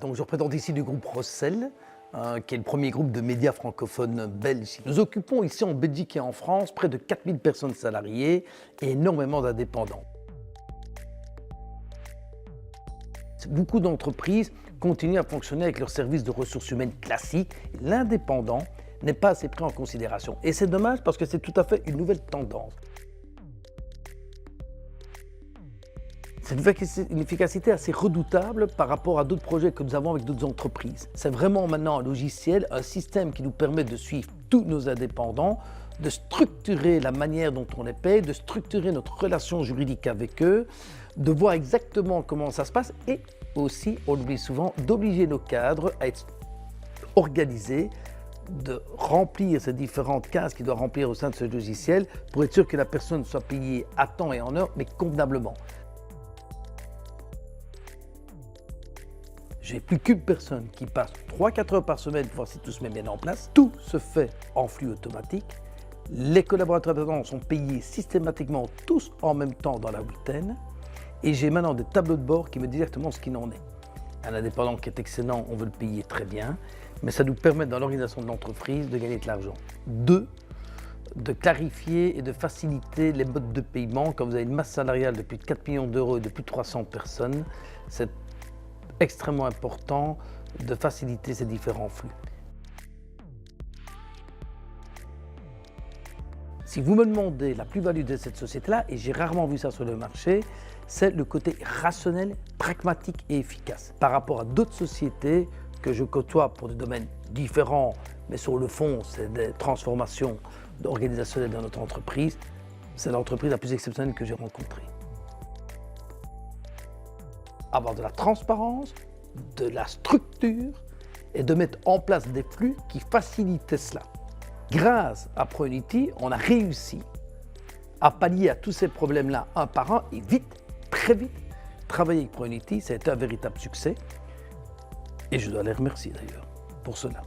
Donc, je représente ici le groupe Rossel, qui est le premier groupe de médias francophones belges. Nous occupons ici en Belgique et en France près de 4000 personnes salariées et énormément d'indépendants. Beaucoup d'entreprises continuent à fonctionner avec leurs services de ressources humaines classiques. L'indépendant n'est pas assez pris en considération. Et c'est dommage parce que c'est tout à fait une nouvelle tendance. C'est une efficacité assez redoutable par rapport à d'autres projets que nous avons avec d'autres entreprises. C'est vraiment maintenant un logiciel, un système qui nous permet de suivre tous nos indépendants, de structurer la manière dont on les paye, de structurer notre relation juridique avec eux, de voir exactement comment ça se passe et aussi, on l'oublie souvent, d'obliger nos cadres à être organisés, de remplir ces différentes cases qu'il doit remplir au sein de ce logiciel pour être sûr que la personne soit payée à temps et en heure, mais convenablement. Je n'ai plus qu'une personne qui passe 3-4 heures par semaine pour voir si tout se met bien en place. Tout se fait en flux automatique. Les collaborateurs indépendants sont payés systématiquement tous en même temps dans la huitaine. Et j'ai maintenant des tableaux de bord qui me disent exactement ce qu'il en est. Un indépendant qui est excellent, on veut le payer très bien, mais ça nous permet dans l'organisation de l'entreprise de gagner de l'argent. 2, de clarifier et de faciliter les modes de paiement. Quand vous avez une masse salariale de plus de 4 millions d'euros et de plus de 300 personnes, c'est extrêmement important de faciliter ces différents flux. Si vous me demandez la plus-value de cette société-là, et j'ai rarement vu ça sur le marché, c'est le côté rationnel, pragmatique et efficace. Par rapport à d'autres sociétés que je côtoie pour des domaines différents, mais sur le fond, c'est des transformations organisationnelles dans notre entreprise, c'est l'entreprise la plus exceptionnelle que j'ai rencontrée. Avoir de la transparence, de la structure et de mettre en place des flux qui facilitent cela. Grâce à ProUnity, on a réussi à pallier à tous ces problèmes-là un par un et vite, très vite. Travailler avec ProUnity, ça a été un véritable succès et je dois les remercier d'ailleurs pour cela.